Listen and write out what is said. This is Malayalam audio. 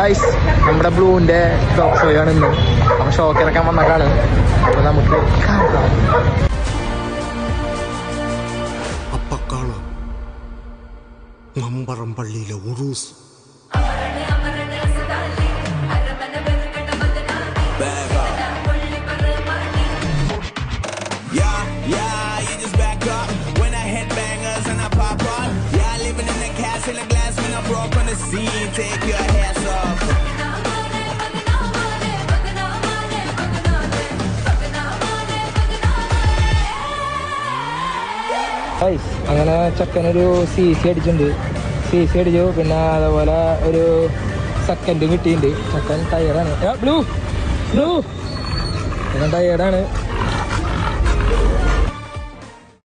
ഗൈസ് നമ്മുടെ ബ്ലൂവിന്റെ ഡോഗ് ഷോ ആണ് ഇന്ന്. അപ്പൊ ഷോക്ക് ഇറക്കാൻ വന്നേക്കാണ്. അപ്പൊ നമുക്ക് അപ്പക്കാണാം മമ്പറം പള്ളിയിലെ ഉറൂസ്. അങ്ങനെ ചെക്കനൊരു CC അടിച്ചിട്ടുണ്ട്. CC അടിച്ചു. പിന്നെ അതേപോലെ ഒരു സെക്കൻഡ് കിട്ടിയിട്ടുണ്ട്. ചെക്കൻ ടയർഡാണ്. ബ്ലൂ ബ്ലൂ ചെക്കൻ ടയർഡാണ്.